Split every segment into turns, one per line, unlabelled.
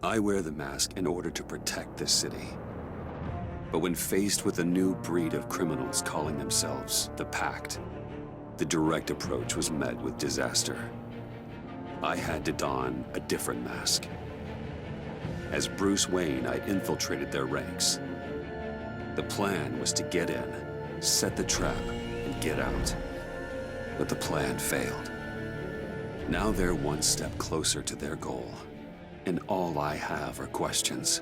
I wear the mask in order to protect this city. But when faced with a new breed of criminals calling themselves the Pact, the direct approach was met with disaster. I had to don a different mask. As Bruce Wayne, I infiltrated their ranks. The plan was to get in, set the trap, and get out. But the plan failed. Now they're one step closer to their goal, and all I have are questions.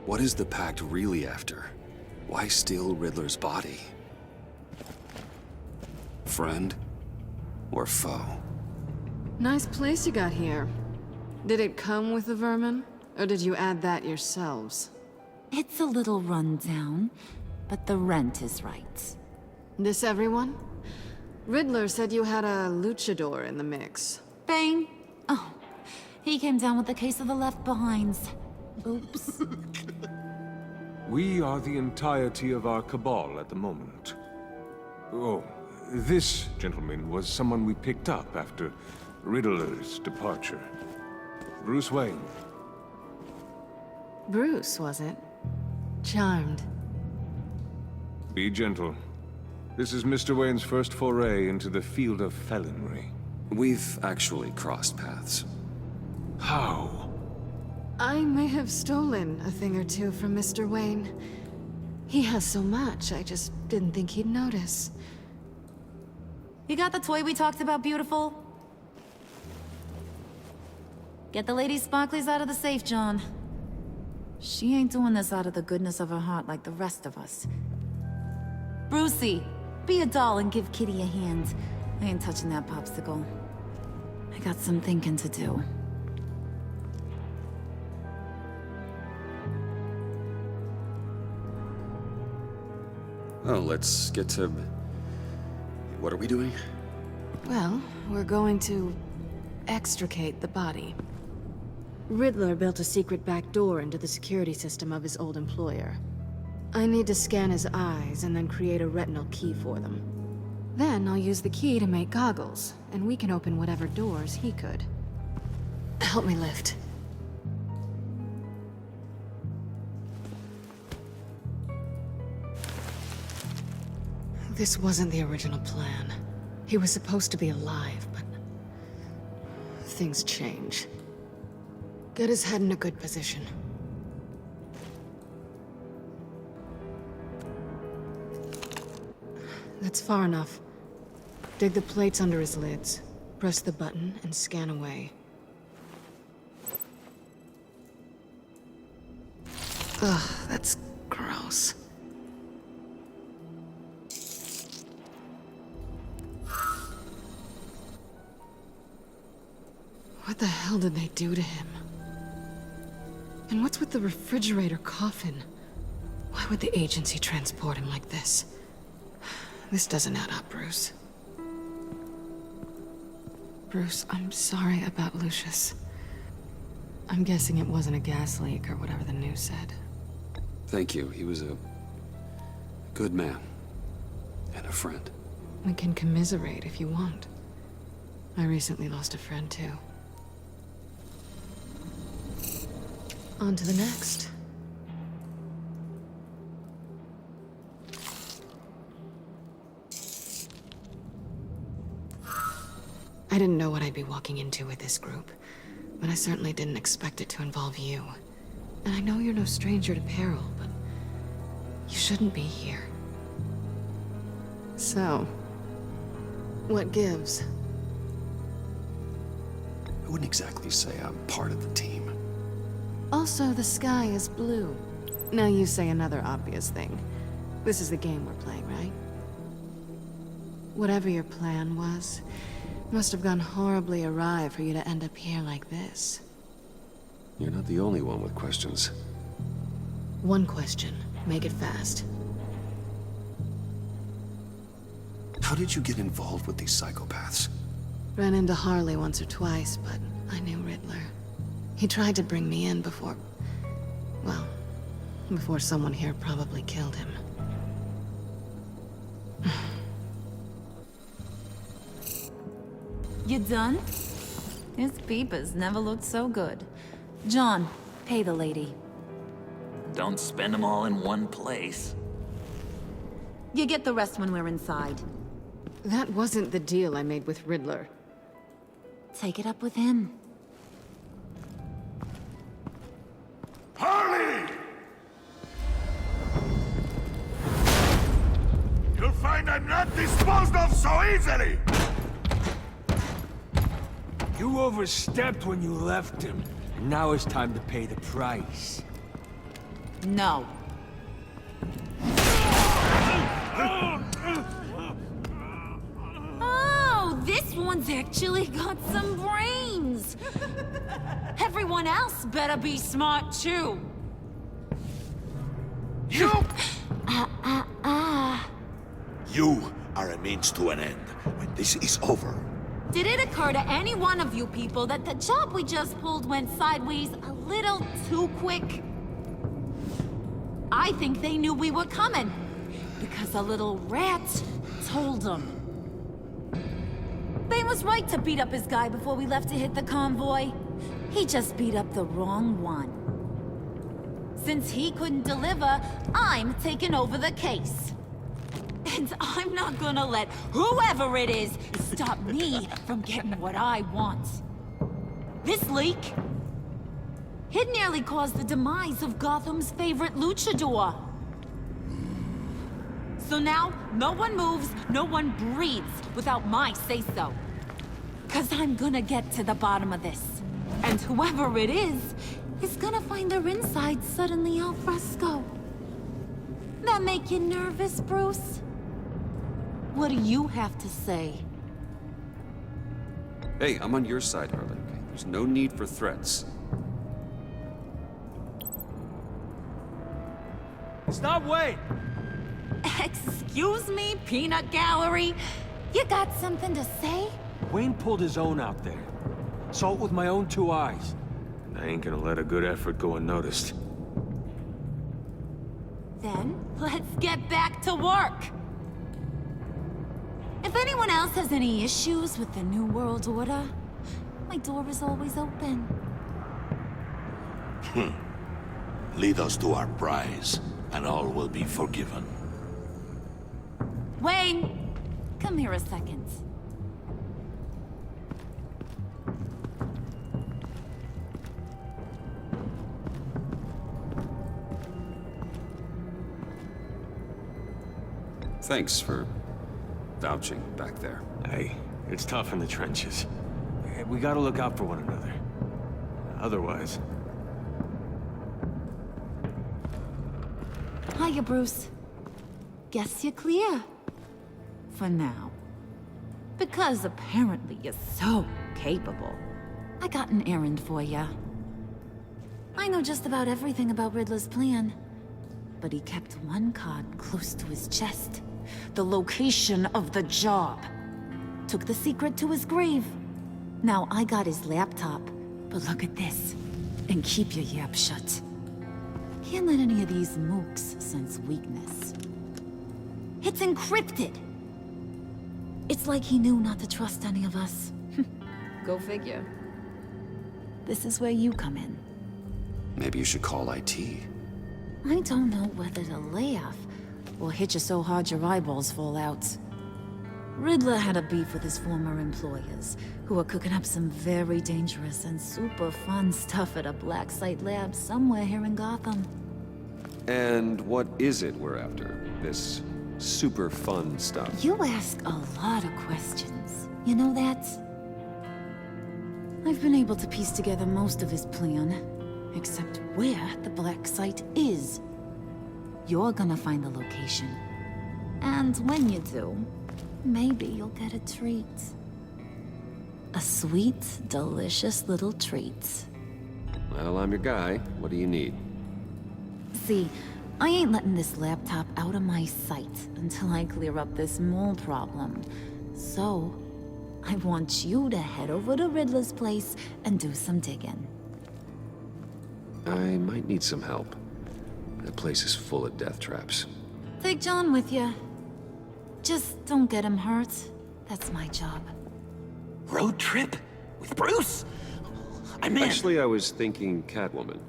What is the Pact really after? Why steal Riddler's body? Friend or foe?
Nice place you got here. Did it come with the vermin, or did you add that yourselves?
It's a little run down, but the rent is right.
This everyone? Riddler said you had a luchador in the mix.
Bang! Oh, he came down with a case of the left-behinds. Oops.
We are the entirety of our cabal at the moment. Oh, this gentleman was someone we picked up after Riddler's departure. Bruce Wayne.
Bruce, was it? Charmed.
Be gentle. This is Mr. Wayne's first foray into the field of felonry.
We've actually crossed paths.
How?
I may have stolen a thing or two from Mr. Wayne. He has so much, I just didn't think he'd notice.
You got the toy we talked about, beautiful? Get the lady sparklies out of the safe, John. She ain't doing this out of the goodness of her heart like the rest of us. Brucey, be a doll and give Kitty a hand. I ain't touching that popsicle. I got some thinking to do.
Oh, let's get to... What are we doing?
Well, we're going to extricate the body. Riddler built a secret back door into the security system of his old employer. I need to scan his eyes and then create a retinal key for them. Then I'll use the key to make goggles, and we can open whatever doors he could. Help me lift. This wasn't the original plan. He was supposed to be alive, but things change. Get his head in a good position. That's far enough. Dig the plates under his lids. Press the button and scan away. Ugh, that's gross. What the hell did they do to him? And what's with the refrigerator coffin? Why would the agency transport him like this? This doesn't add up, Bruce. Bruce, I'm sorry about Lucius. I'm guessing it wasn't a gas leak or whatever the news said.
Thank you. He was a good man. And a friend.
We can commiserate if you want. I recently lost a friend, too. On to the next. I didn't know what I'd be walking into with this group, but I certainly didn't expect it to involve you. And I know you're no stranger to peril, but you shouldn't be here. So, what gives?
I wouldn't exactly say I'm part of the team.
Also, the sky is blue. Now you say another obvious thing. This is the game we're playing, right? Whatever your plan was, must have gone horribly awry for you to end up here like this.
You're not the only one with questions.
One question. Make it fast.
How did you get involved with these psychopaths?
Ran into Harley once or twice, but I knew Riddler. He tried to bring me in before... well, before someone here probably killed him.
You done? His peepers never looked so good. John, Pay the lady.
Don't spend them all in one place.
You get the rest when we're inside.
That wasn't the deal I made with Riddler.
Take it up with him.
Harley! You'll find I'm not disposed of so easily!
You overstepped when you left him, and now it's time to pay the price.
No. Oh, this one's actually got some brains. Everyone else better be smart too.
You! You are a means to an end. When this is over,
Did it occur to any one of you people that the job we just pulled went sideways a little too quick? I think they knew we were coming, because a little rat told them. They was right to beat up his guy before we left to hit the convoy. He just beat up the wrong one. Since he couldn't deliver, I'm taking over the case. And I'm not gonna let whoever it is stop me from getting what I want. This leak, it nearly caused the demise of Gotham's favorite luchador. So now, no one moves, no one breathes without my say-so. 'Cause I'm gonna get to the bottom of this. And whoever it is gonna find their inside suddenly al fresco. That make you nervous, Bruce? What do you have to say?
Hey, I'm on your side, Harley. Okay? There's no need for threats.
Stop, wait!
Excuse me, peanut gallery? You got something to say?
Wayne pulled his own out there. Saw it with my own two eyes.
I ain't gonna let a good effort go unnoticed.
Then, let's get back to work. If anyone else has any issues with the New World Order, my door is always open.
lead us to our prize, and all will be forgiven.
Wayne, come here a second.
Thanks for vouching back there.
Hey, it's tough in the trenches. We gotta look out for one another. Otherwise...
Hiya, Bruce. Guess you're clear. For now. Because apparently you're so capable. I got an errand for ya. I know just about everything about Riddler's plan. But he kept one card close to his chest. The location of the job. Took the secret to his grave. Now I got his laptop. But look at this. And keep your yap shut. Can't let any of these mooks sense weakness. It's encrypted! It's like he knew not to trust any of us. Go figure. This is where you come in.
Maybe you should call IT.
I don't know whether to laugh or hit you so hard your eyeballs fall out. Riddler had a beef with his former employers, who were cooking up some very dangerous and super fun stuff at a black site lab somewhere here in Gotham.
And what is it we're after? This super fun stuff?
You ask a lot of questions. You know that? I've been able to piece together most of his plan, except where the black site is. You're gonna find the location. And when you do, maybe you'll get a treat. A sweet, delicious little treat.
Well, I'm your guy. What do you need?
See, I ain't letting this laptop out of my sight until I clear up this mole problem. So, I want you to head over to Riddler's place and do some digging.
I might need some help. That place is full of death traps.
Take John with you. Just don't get him hurt. That's my job.
Road trip? With Bruce? I'm in.
Actually, I was thinking Catwoman.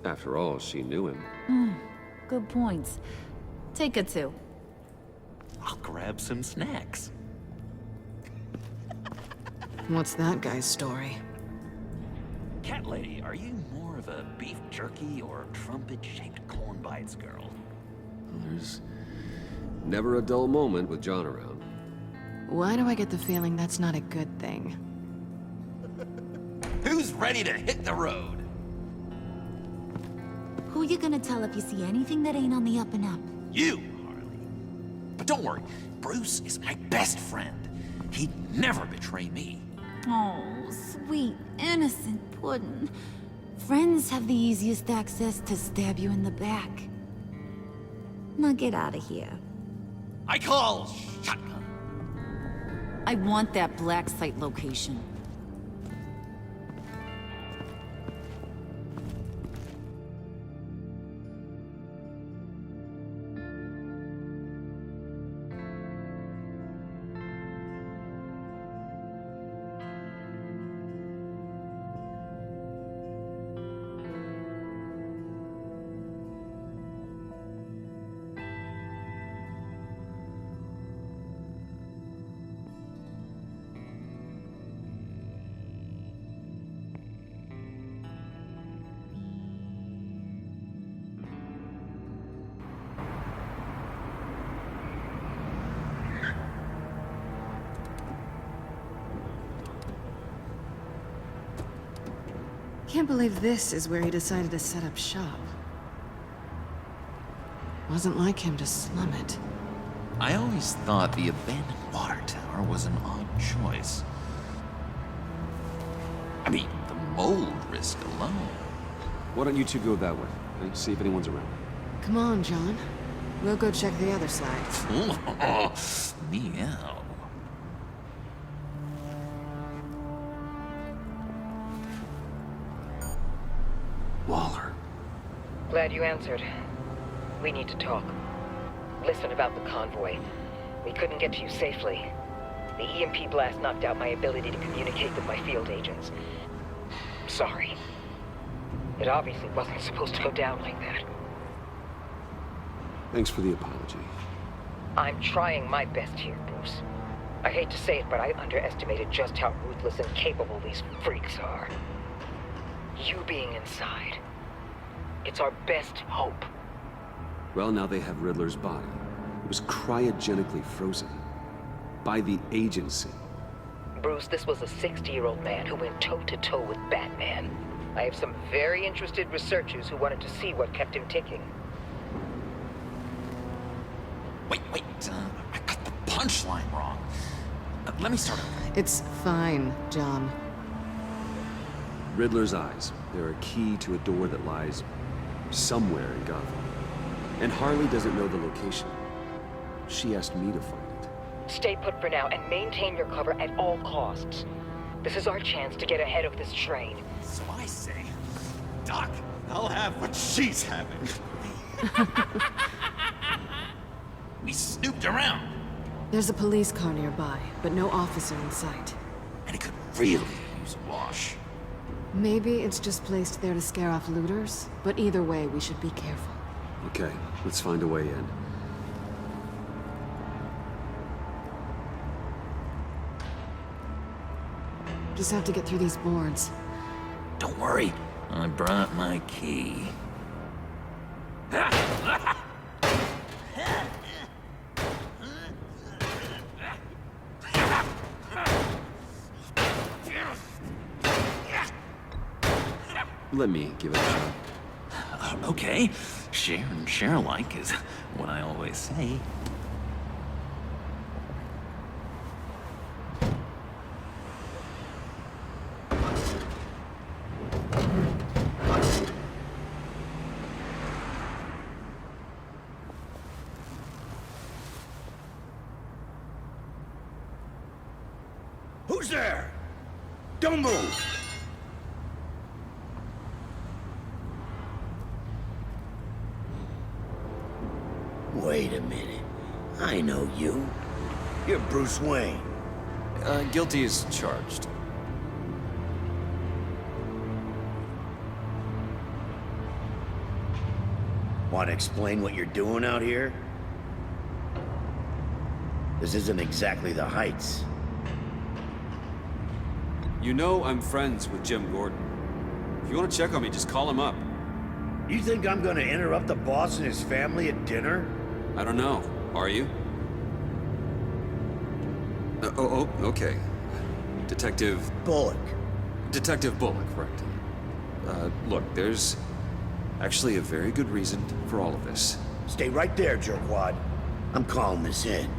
After all, she knew him.
Good points. Take her to.
I'll grab some snacks.
What's that guy's story?
Cat lady, are you more of a beef jerky or trumpet-shaped corn bites girl?
There's never a dull moment with John around.
Why do I get the feeling that's not a good thing?
Who's ready to hit the road?
Who you gonna tell if you see anything that ain't on the up and up?
You, Harley. But don't worry, Bruce is my best friend. He'd never betray me.
Oh, sweet, innocent puddin'. Friends have the easiest access to stab you in the back. Now get out of here.
I call shotgun.
I want that black site location.
Can't believe this is where he decided to set up shop. Wasn't like him to slum it.
I always thought the abandoned water tower was an odd choice. I mean, the mold risk alone.
Why don't you two go that way? And see if anyone's around.
Come on, John. We'll go check the other side.
Meow.
Waller.
Glad you answered. We need to talk. Listen about the convoy. We couldn't get to you safely. The EMP blast knocked out my ability to communicate with my field agents. Sorry. It obviously wasn't supposed to go down like that.
Thanks for the apology.
I'm trying my best here, Bruce. I hate to say it, but I underestimated just how ruthless and capable these freaks are. You being inside, it's our best hope.
Well, now they have Riddler's body. It was cryogenically frozen. By the agency.
Bruce, this was a 60-year-old man who went toe-to-toe with Batman. I have some very interested researchers who wanted to see what kept him ticking.
Wait, I got the punchline wrong. Let me start over.
It's fine, John.
Riddler's eyes. They're a key to a door that lies somewhere in Gotham. And Harley doesn't know the location. She asked me to find it.
Stay put for now and maintain your cover at all costs. This is our chance to get ahead of this train.
So I say, Doc, I'll have what she's having. We snooped around,
There's a police car nearby, but no officer in sight.
and it could really use a wash.
Maybe it's just placed there to scare off looters, but either way, we should be careful.
Okay, let's find a way in.
Just have to get through these boards.
Don't worry, I brought my key.
Let me give it a shot.
Okay, share and share alike is what I always say.
Who's there? Don't move!
Wait a minute. I know you. You're Bruce Wayne.
Guilty as charged.
Want to explain what you're doing out here? This isn't exactly the Heights.
You know I'm friends with Jim Gordon. If you want to check on me, just call him up.
You think I'm gonna interrupt the boss and his family at dinner?
I don't know. Are you? Okay. Detective
Bullock.
Bullock, right. Look, there's actually a very good reason for all of this.
Stay right there, jerkwad. I'm calling this in.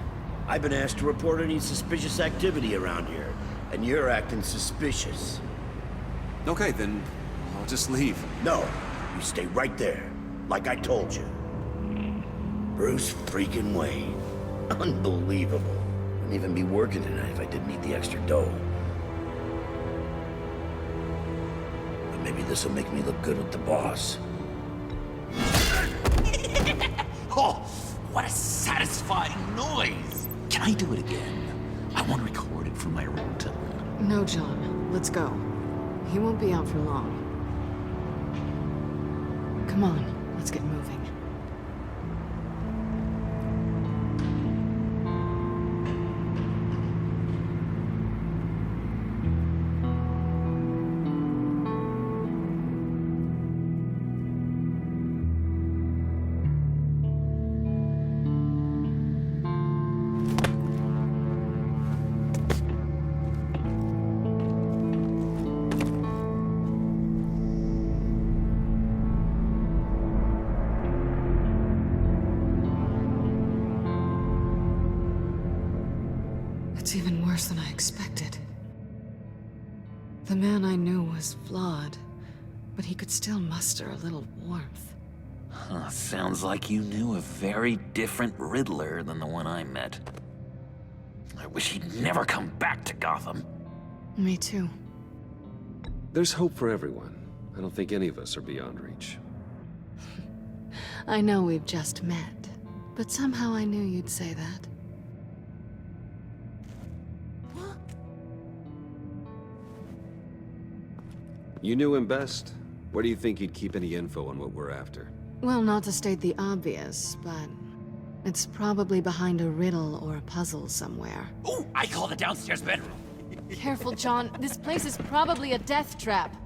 I've been asked to report any suspicious activity around here, and you're acting suspicious.
Okay, then I'll just leave.
No, you stay right there, like I told you. Bruce freaking Wayne. Unbelievable. Wouldn't even be working tonight if I didn't need the extra dough. But maybe this'll make me look good with the boss.
Oh, what a satisfying noise! Can I do it again? I want to record it for my ringtone.
No, John. Let's go. He won't be out for long. Come on, let's get moving. It's even worse than I expected. The man I knew was flawed, but he could still muster a little warmth.
Huh, sounds like you knew a very different Riddler than the one I met. I wish he'd never come back to Gotham.
Me too.
There's hope for everyone. I don't think any of us are beyond reach.
I know we've just met, but somehow I knew you'd say that.
You knew him best. Where do you think he'd keep any info on what we're after?
Well, not to state the obvious, but it's probably behind a riddle or a puzzle somewhere.
Oh, I call the downstairs bedroom.
Careful, John. This place is probably a death trap.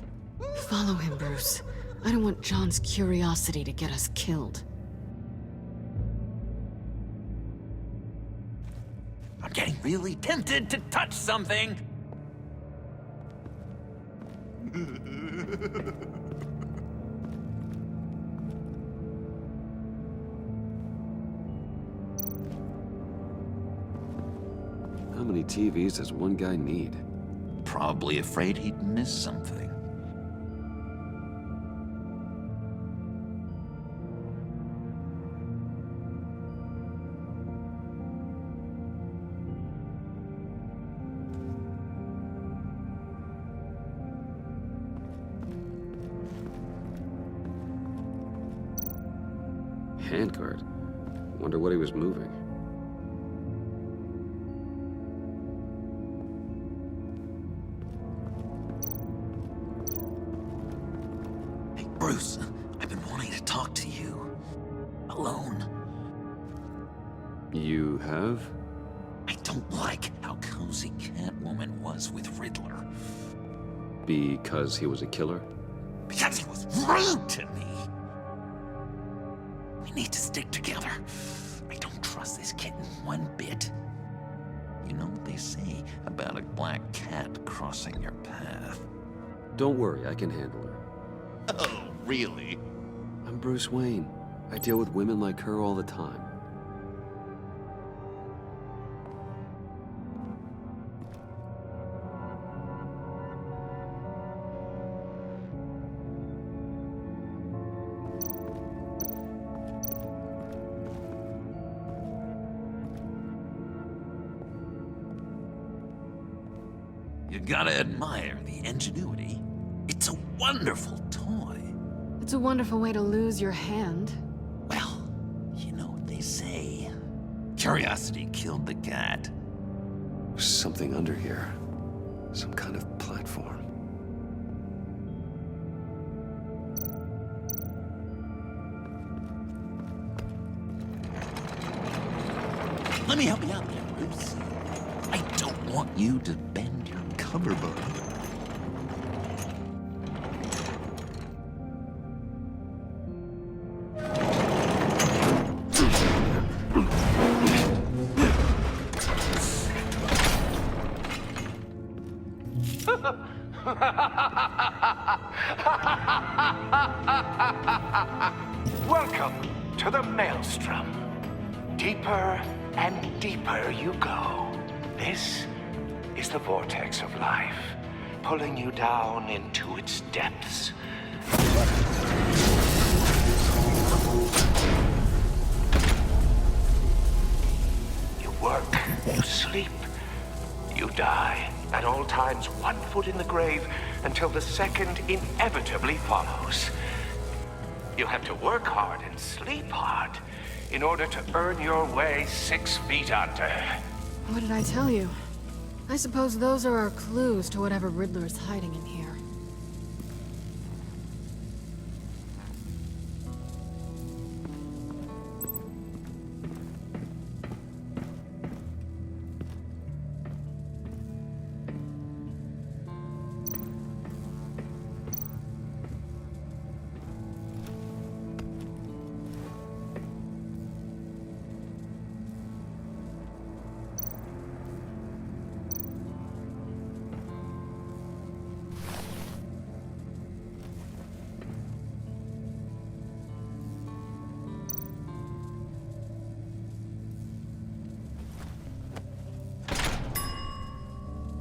Follow him, Bruce. I don't want John's curiosity to get us killed.
I'm getting really tempted to touch something.
How many TVs does one guy need?
Probably afraid he'd miss something.
Handcart. Wonder what he was moving.
Hey, Bruce, I've been wanting to talk to you. Alone.
You have?
I don't like how cozy Catwoman was with Riddler.
Because he was a killer?
Because he was rude to me. We need to stick together. I don't trust this kitten one bit. You know what they say about a black cat crossing your path?
Don't worry, I can handle her.
Oh, really?
I'm Bruce Wayne. I deal with women like her all the time.
You gotta admire the ingenuity. It's a wonderful toy.
It's a wonderful way to lose your hand.
Well, you know what they say. Curiosity killed the cat.
There's something under here. Some kind of platform.
Let me help you out there, Bruce. I don't want you to bend your cover, bud.
Welcome to the Maelstrom. Deeper and deeper you go. This is the vortex of life, pulling you down into its depths. You work, you sleep, you die. At all times, 1 foot in the grave until the second inevitably follows. You have to work hard and sleep hard in order to earn your way 6 feet under.
What did I tell you? I suppose those are our clues to whatever Riddler is hiding in here.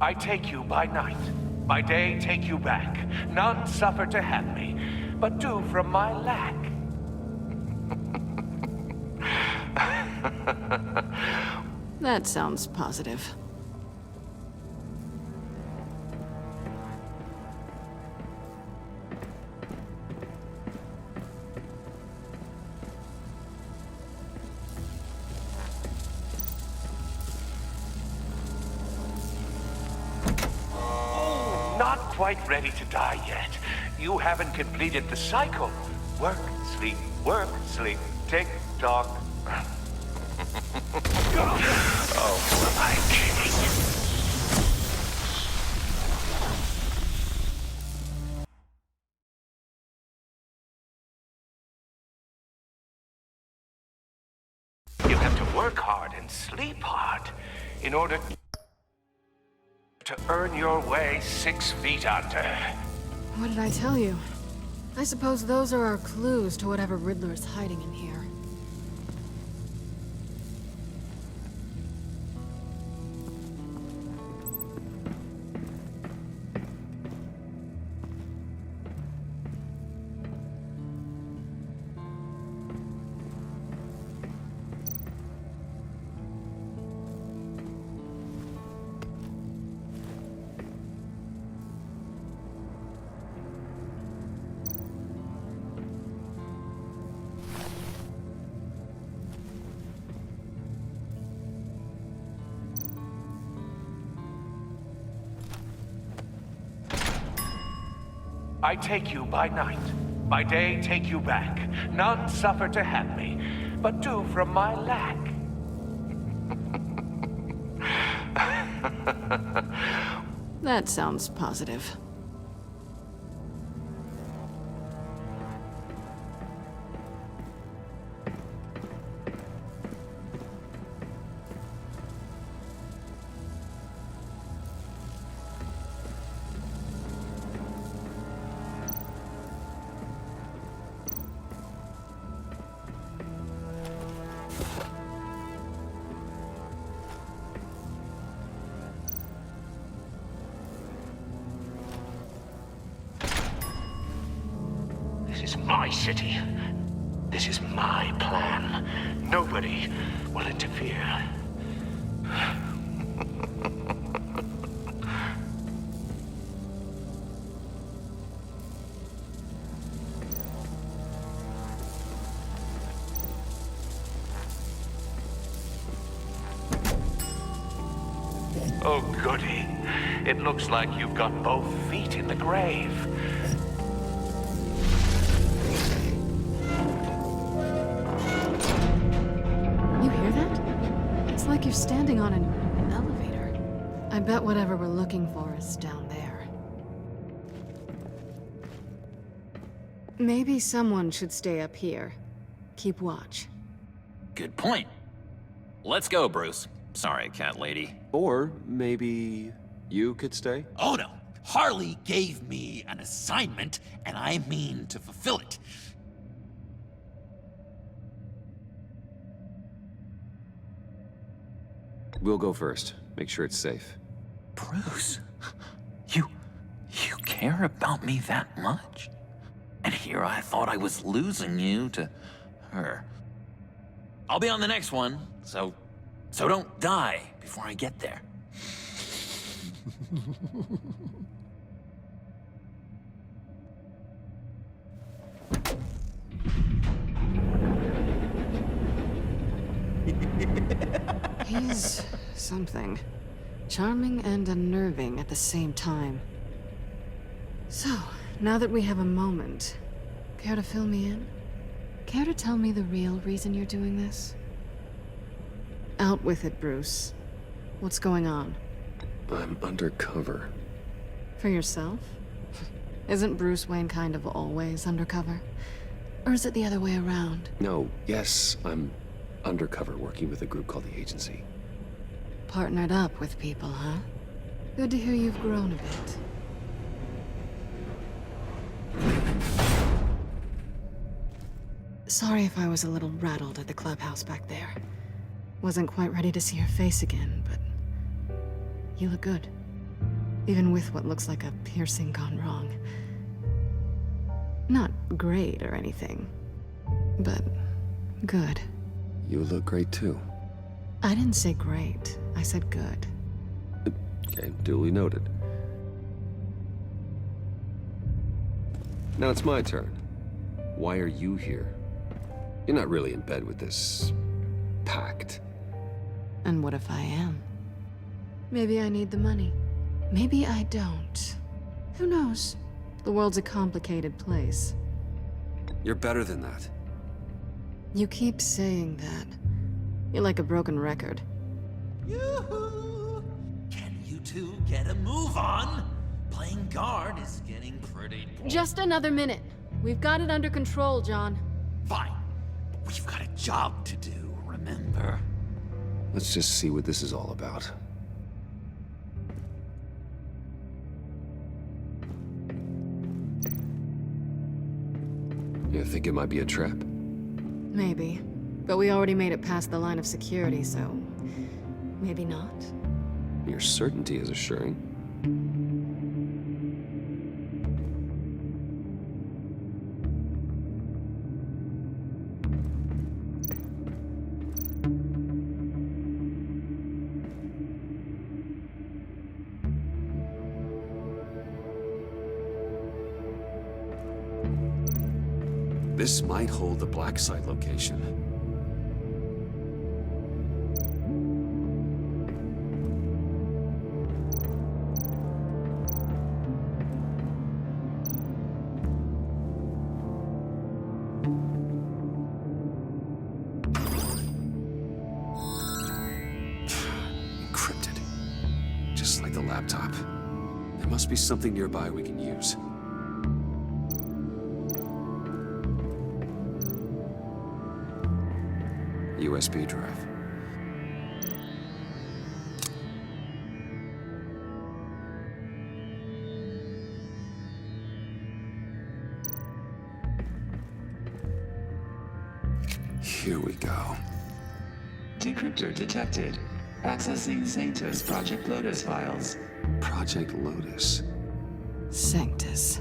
I take you by night, by day take you back. None suffer to have me, but do from my lack.
That sounds positive.
Not quite ready to die yet. You haven't completed the cycle. Work, sleep, tick tock. Oh, my king. You have to work hard and sleep hard in order to earn your way 6 feet under.
What did I tell you? I suppose those are our clues to whatever Riddler is hiding in here.
I take you by night, by day take you back. None suffer to have me, but do from my lack.
That sounds positive.
This is my city. This is my plan. Nobody will interfere. Oh, goody. It looks like you've got both feet in the grave.
like you're standing on an elevator. I bet whatever we're looking for is down there. Maybe someone should stay up here. Keep watch.
Good point. Let's go, Bruce. Sorry, cat lady.
Or maybe you could stay?
Oh no. Harley gave me an assignment, and I mean to fulfill it.
We'll go first. Make sure it's safe.
Bruce, you care about me that much? And here I thought I was losing you to her. I'll be on the next one, so don't die before I get there.
He's something. Charming and unnerving at the same time. So, now that we have a moment, care to fill me in? Care to tell me the real reason you're doing this? Out with it, Bruce. What's going on?
I'm undercover.
For yourself? Isn't Bruce Wayne kind of always undercover? Or is it the other way around?
No, yes, I'm undercover working with a group called the Agency.
Partnered up with people, huh? Good to hear you've grown a bit. Sorry if I was a little rattled at the clubhouse back there. Wasn't quite ready to see your face again, but you look good. Even with what looks like a piercing gone wrong. Not great or anything, but good.
You look great too.
I didn't say great. I said good.
Okay, duly noted. Now it's my turn. Why are you here? You're not really in bed with this pact.
And what if I am? Maybe I need the money. Maybe I don't. Who knows? The world's a complicated place.
You're better than that.
You keep saying that. You're like a broken record.
Yoo-hoo! Can you two get a move on? Playing guard is getting pretty boring.
Just another minute. We've got it under control, John.
Fine. But we've got a job to do, remember?
Let's just see what this is all about. You think it might be a trap?
Maybe. But we already made it past the line of security, so... maybe not.
Your certainty is assuring. This might hold the black site location. Encrypted. Just like the laptop. There must be something nearby we can use. USB drive. Here we go.
Decryptor detected. Accessing Sanctus Project Lotus files.
Project Lotus.
Sanctus.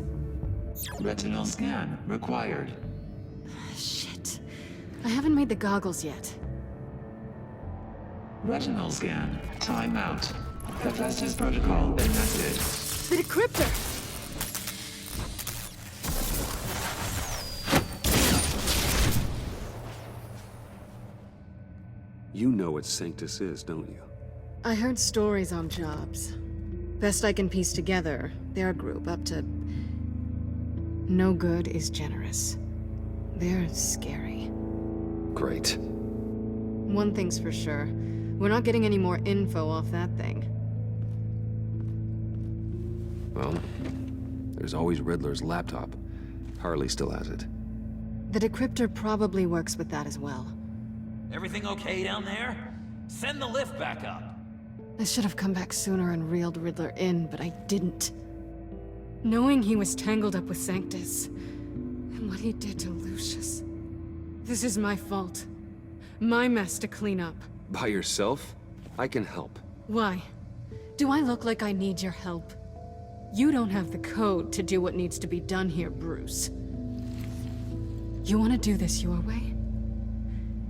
Retinal scan required.
Shit. I haven't made the goggles yet.
Retinal scan. Timeout. Hephaestus protocol enacted.
The decryptor!
You know what Sanctus is, don't you?
I heard stories on jobs. Best I can piece together, their group up to... no good is generous. They're scary.
Great.
One thing's for sure. We're not getting any more info off that thing.
Well, there's always Riddler's laptop. Harley still has it.
The decryptor probably works with that as well.
Everything okay down there? Send the lift back up.
I should have come back sooner and reeled Riddler in, but I didn't. Knowing he was tangled up with Sanctus, and what he did to Lucius. This is my fault. My mess to clean up.
By yourself? I can help.
Why? Do I look like I need your help? You don't have the code to do what needs to be done here, Bruce. You want to do this your way?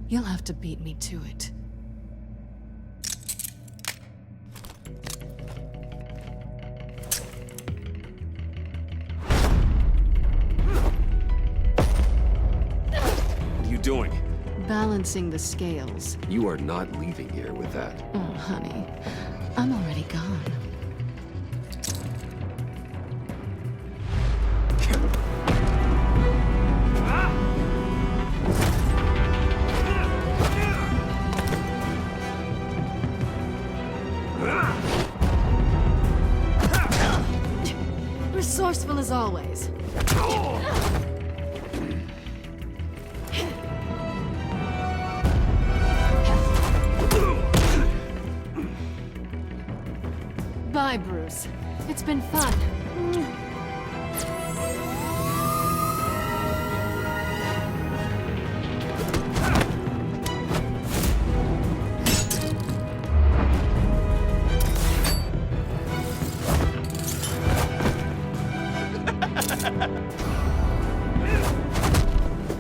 You'll have to beat me to it.
What are you doing?
Balancing the scales.
You are not leaving here with that.
Oh, honey. I'm already gone. Resourceful as always. Bye, Bruce. It's been fun.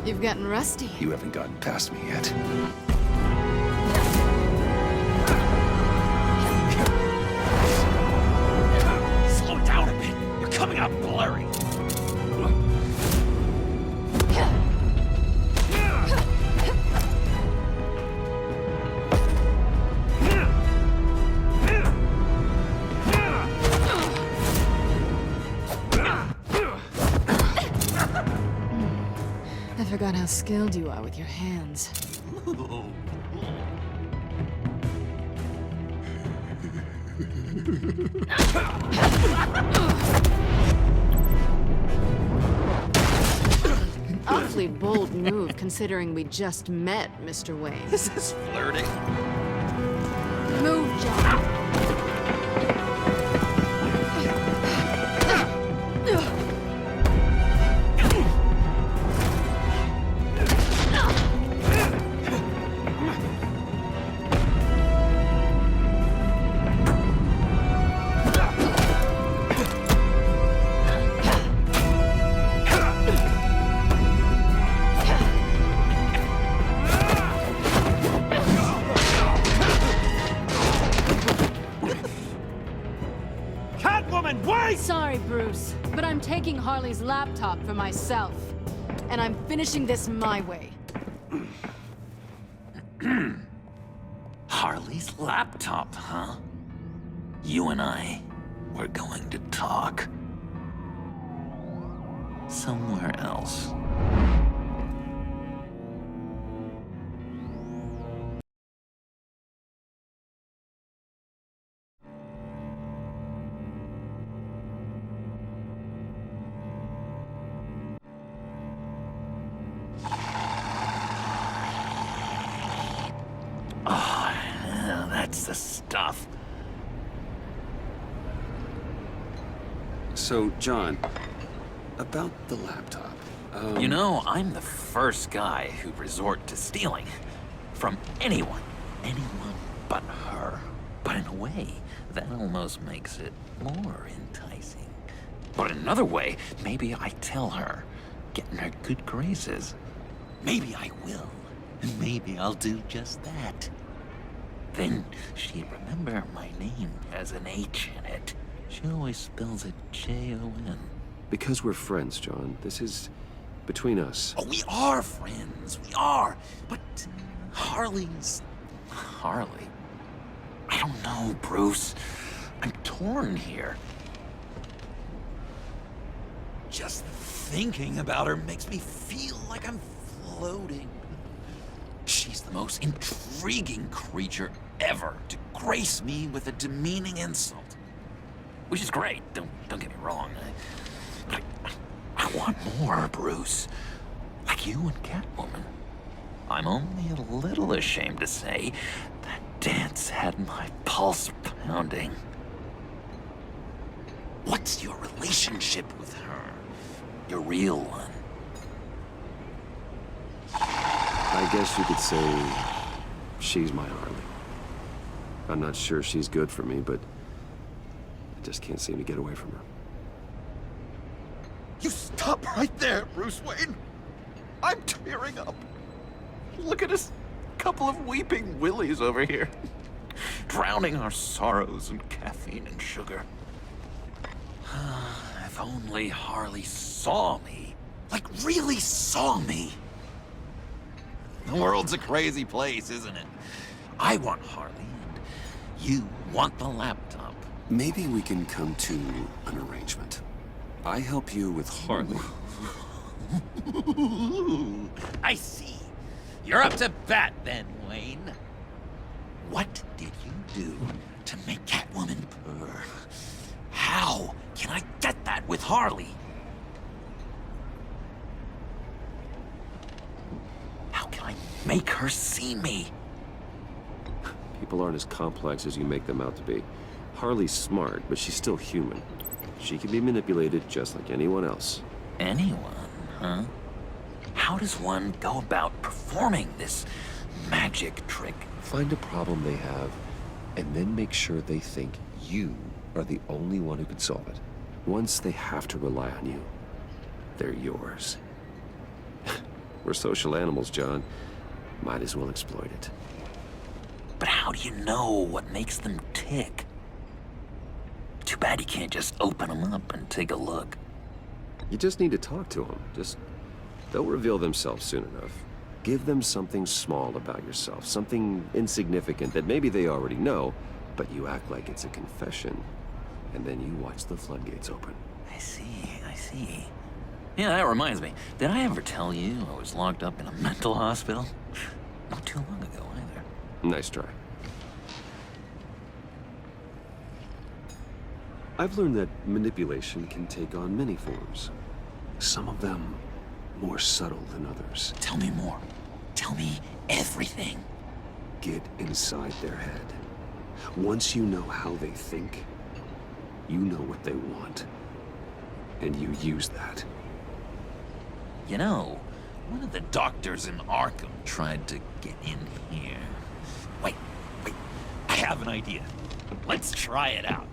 You've gotten rusty.
You haven't gotten past me yet.
Slow down a bit. You're coming out blurry.
I forgot how skilled you are with your hands. Awfully bold move, considering we just met, Mr. Wayne.
This is flirting.
Move, John. Sorry, Bruce, but I'm taking Harley's laptop for myself. And I'm finishing this my way.
Harley's laptop, huh? You and I, we're going to talk. Somewhere else. That's the stuff.
So, John, about the laptop.
You know, I'm the first guy who'd resort to stealing. From anyone. Anyone but her. But in a way, that almost makes it more enticing. But in another way, maybe I tell her, get in her good graces. Maybe I will. And maybe I'll do just that. Then she'd remember my name has an H in it. She always spells it J-O-N.
Because we're friends, John. This is between us.
Oh, we are friends. We are. But Harley's... Harley? I don't know, Bruce. I'm torn here.
Just thinking about her makes me feel like I'm floating.
She's the most intriguing creature ever to grace me with a demeaning insult. Which is great, don't get me wrong. But I want more, Bruce. Like you and Catwoman. I'm only a little ashamed to say that dance had my pulse pounding. What's your relationship with her? Your real one?
I guess you could say she's my Harley. I'm not sure she's good for me, but I just can't seem to get away from her.
You stop right there, Bruce Wayne. I'm tearing up. Look at us, couple of weeping willies over here.
Drowning our sorrows in caffeine and sugar. If only Harley saw me. Like, really saw me. The world's a crazy place, isn't it? I want Harley, and you want the laptop.
Maybe we can come to an arrangement. I help you with Harley.
I see. You're up to bat then, Wayne. What did you do to make Catwoman purr? How can I get that with Harley? How can I make her see me?
People aren't as complex as you make them out to be. Harley's smart, but she's still human. She can be manipulated just like anyone else.
Anyone, huh? How does one go about performing this magic trick?
Find a problem they have, and then make sure they think you are the only one who can solve it. Once they have to rely on you, they're yours. We're social animals, John. Might as well exploit it.
But how do you know what makes them tick? Too bad you can't just open them up and take a look.
You just need to talk to them. They'll reveal themselves soon enough. Give them something small about yourself, something insignificant that maybe they already know, but you act like it's a confession, and then you watch the floodgates open.
I see. Yeah, that reminds me. Did I ever tell you I was locked up in a mental hospital? Not too long ago, either.
Nice try. I've learned that manipulation can take on many forms. Some of them more subtle than others.
Tell me more. Tell me everything.
Get inside their head. Once you know how they think, you know what they want. And you use that.
You know, one of the doctors in Arkham tried to get in here. Wait. I have an idea. Let's try it out.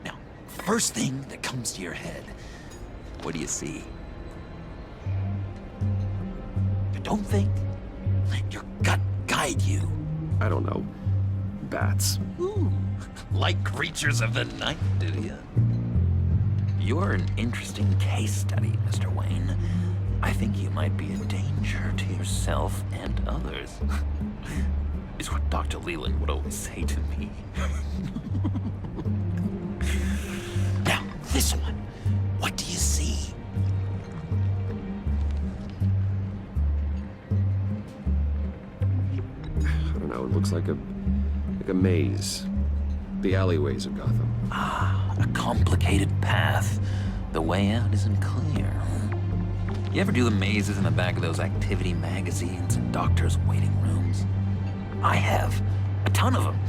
Now, first thing that comes to your head, what do you see? Don't think. Let your gut guide you.
I don't know. Bats.
Ooh, like creatures of the night, do you? You're an interesting case study, Mr. Wayne. I think you might be a danger to yourself and others. Is what Dr. Leland would always say to me. Now, this one. What do you see?
I don't know, it looks like a maze. The alleyways of Gotham.
Ah, a complicated path. The way out isn't clear. You ever do the mazes in the back of those activity magazines and doctors' waiting rooms? I have. A ton of them.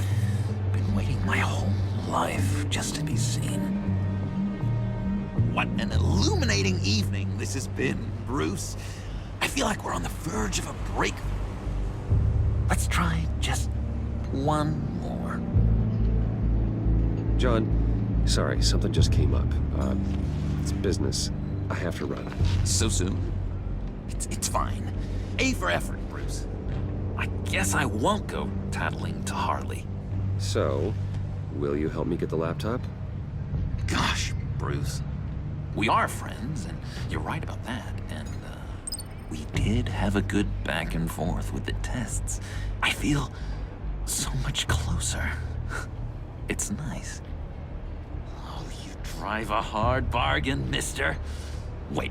Been waiting my whole life just to be seen. What an illuminating evening this has been, Bruce. I feel like we're on the verge of a breakthrough. Let's try just one more.
John, sorry, something just came up. It's business. I have to run.
So soon? It's fine. A for effort, Bruce. I guess I won't go tattling to Harley.
So, will you help me get the laptop?
Gosh, Bruce. We are friends, and you're right about that. And, we did have a good back and forth with the tests. I feel so much closer. It's nice. Oh, you drive a hard bargain, mister. Wait.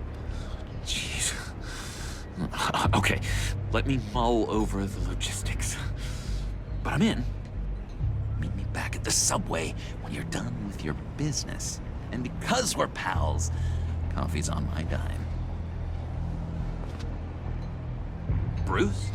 Jeez. Okay, Let me mull over the logistics. But I'm in. Meet me back at the subway when you're done with your business. And because we're pals, coffee's on my dime. Bruce?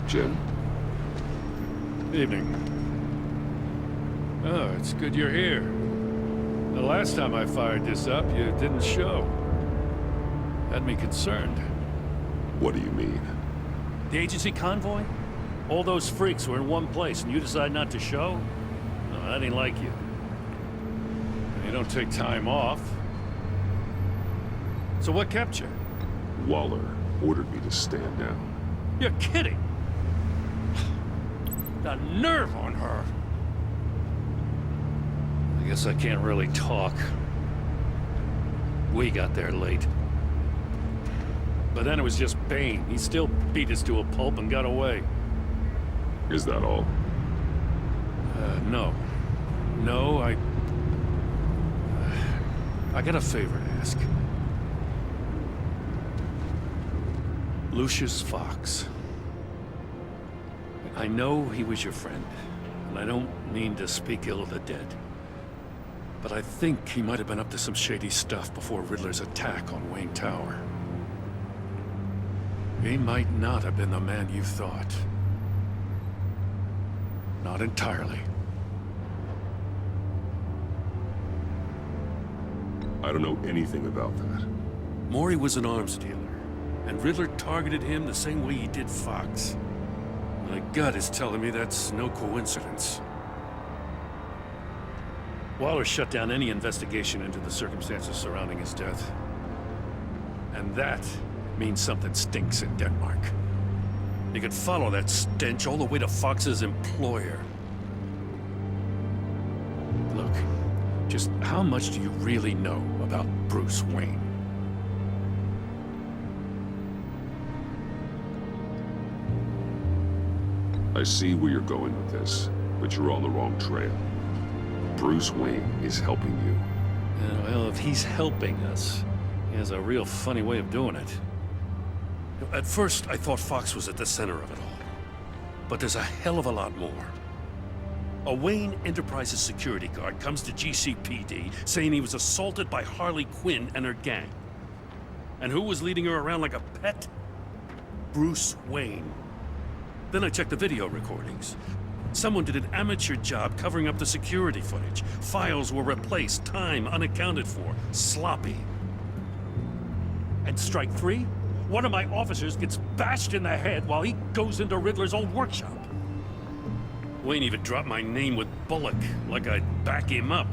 Jim?
Evening. Oh, it's good you're here. The last time I fired this up, you didn't show. Had me concerned.
What do you mean?
The agency convoy? All those freaks were in one place and you decide not to show? No, I didn't like you. And you don't take time off. So what kept you?
Waller ordered me to stand down.
You're kidding! The nerve on her! I guess I can't really talk. We got there late. But then it was just Bane. He still beat us to a pulp and got away.
Is that all?
No. No, I got a favor to ask. Lucius Fox. I know he was your friend, and I don't mean to speak ill of the dead. But I think he might have been up to some shady stuff before Riddler's attack on Wayne Tower. He might not have been the man you thought. Not entirely.
I don't know anything about that.
Maury was an arms dealer, and Riddler targeted him the same way he did Fox. My gut is telling me that's no coincidence. Waller shut down any investigation into the circumstances surrounding his death. And that means something stinks in Denmark. You could follow that stench all the way to Fox's employer. Look, just how much do you really know about Bruce Wayne?
I see where you're going with this, but you're on the wrong trail. Bruce Wayne is helping you.
Well, if he's helping us, he has a real funny way of doing it. At first, I thought Fox was at the center of it all. But there's a hell of a lot more. A Wayne Enterprises security guard comes to GCPD saying he was assaulted by Harley Quinn and her gang. And who was leading her around like a pet? Bruce Wayne. Then I checked the video recordings. Someone did an amateur job covering up the security footage. Files were replaced, time unaccounted for, sloppy. And strike three? One of my officers gets bashed in the head while he goes into Riddler's old workshop. Wayne even dropped my name with Bullock, like I'd back him up.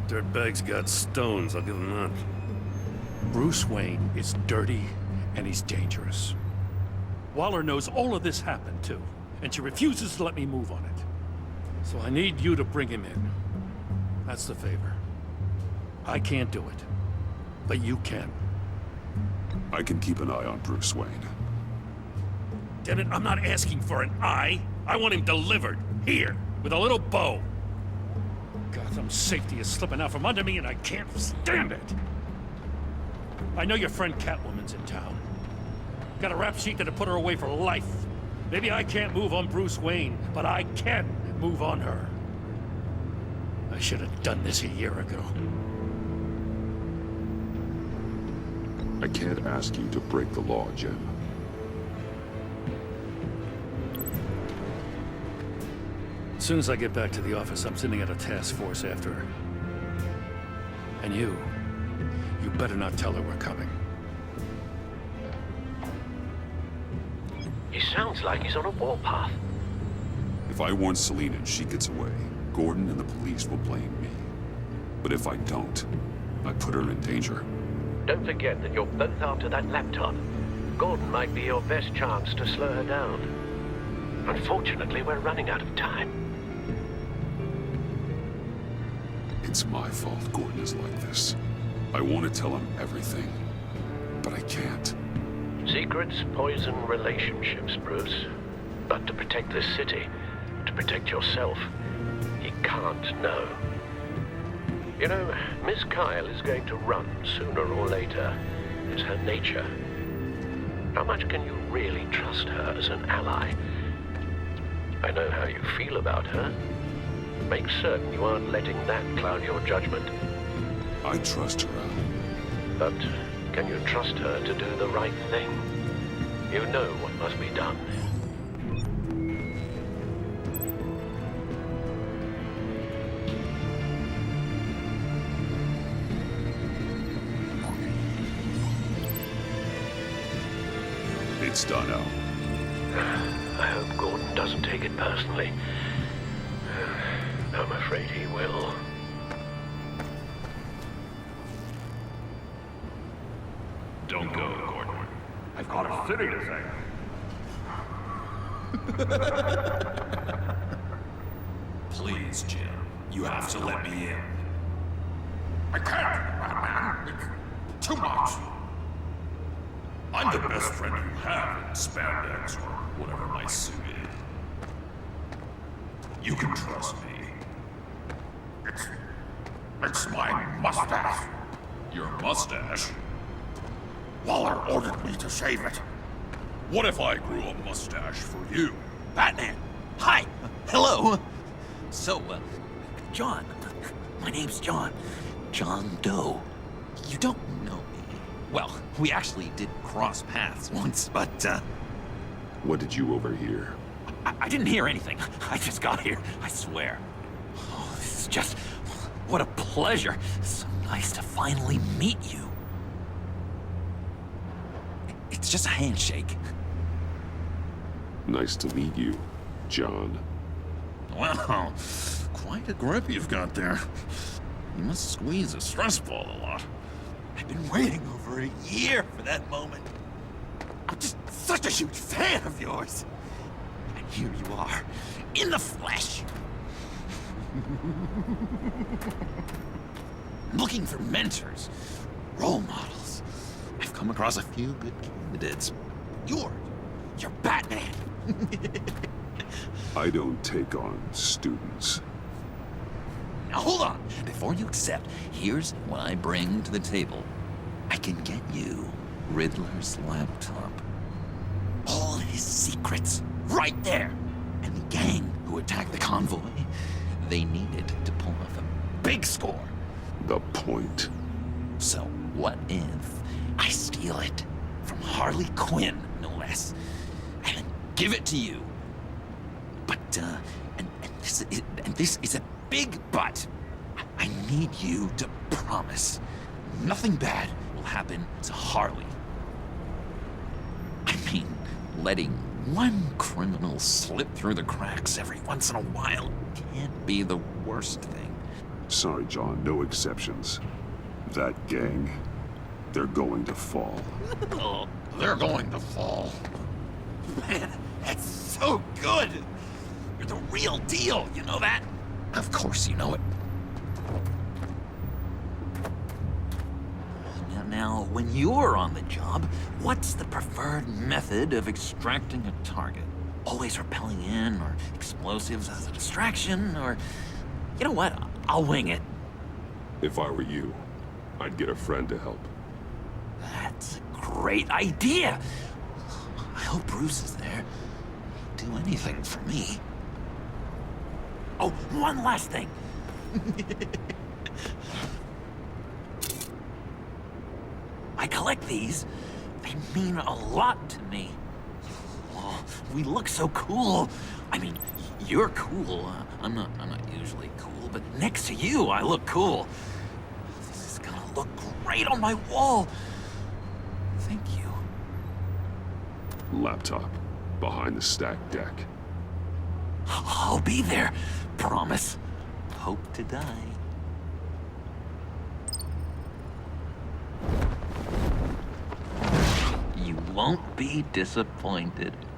Dirtbag's got stones, I'll give him that. Bruce Wayne is dirty, and he's dangerous. Waller knows all of this happened, too, and she refuses to let me move on it. So I need you to bring him in. That's the favor. I can't do it, but you can.
I can keep an eye on Bruce Wayne.
Damn it, I'm not asking for an eye. I want him delivered, here, with a little bow. Gotham's safety is slipping out from under me, and I can't stand it. I know your friend Catwoman's in town. Got a rap sheet that'll put her away for life. Maybe I can't move on Bruce Wayne, but I can move on her. I should have done this a year ago.
I can't ask you to break the law, Jim.
As soon as I get back to the office, I'm sending out a task force after her. And you better not tell her we're coming.
He sounds like he's on a warpath.
If I warn Selina and she gets away, Gordon and the police will blame me. But if I don't, I put her in danger.
Don't forget that you're both after that laptop. Gordon might be your best chance to slow her down. Unfortunately, we're running out of time.
It's my fault Gordon is like this. I want to tell him everything, but I can't.
Secrets poison relationships, Bruce. But to protect this city, to protect yourself, you can't know. You know, Miss Kyle is going to run sooner or later. It's her nature. How much can you really trust her as an ally? I know how you feel about her. Make certain you aren't letting that cloud your judgment.
I trust her, Al.
But can you trust her to do the right thing? You know what must be done.
It's done, Al.
I hope Gordon doesn't take it personally. I'm afraid he will.
Don't go, Gordon. I've got a city to save.
Please, Jim. You have to let me in.
I can't, Batman. It's too much.
I'm the best friend you have in spandex or whatever my suit is. You can trust me.
It's my mustache.
Your mustache?
Waller ordered me to shave it.
What if I grew a mustache for you?
Batman! Hi! Hello! So, John. My name's John. John Doe. You don't know me. Well, we actually did cross paths once, but,
What did you overhear?
I didn't hear anything. I just got here, I swear. Oh, this is just... What a pleasure. So nice to finally meet you. It's just a handshake.
Nice to meet you, John.
Wow, quite a grip you've got there. You must squeeze a stress ball a lot.
I've been waiting over a year for that moment. I'm just such a huge fan of yours. And here you are, in the flesh. Looking for mentors, role models. I've come across a few good candidates. You're Batman.
I don't take on students.
Now hold on. Before you accept, here's what I bring to the table. I can get you Riddler's laptop. All his secrets, right there. And the gang who attacked the convoy, they needed to pull off a big score.
The point.
So what if I steal it from Harley Quinn, no less, and then give it to you? But, and this is a big but. I need you to promise nothing bad will happen to Harley. I mean, letting one criminal slip through the cracks every once in a while can't be the worst thing.
Sorry, John, no exceptions. That gang, they're going to fall.
Oh, they're going to fall. Man, that's so good! You're the real deal, you know that? Of course you know it. Now, when you're on the job, what's the preferred method of extracting a target? Always rappelling in, or explosives as a distraction, or... You know what? I'll wing it.
If I were you, I'd get a friend to help.
That's a great idea! I hope Bruce is there. He'd do anything for me. Oh, one last thing. I collect these. They mean a lot to me. Oh, we look so cool. I mean, you're cool. I'm not usually cool, but next to you, I look cool. This is gonna look great on my wall. Thank you.
Laptop, behind the stacked deck.
I'll be there. Promise. Hope to die.
won't be disappointed.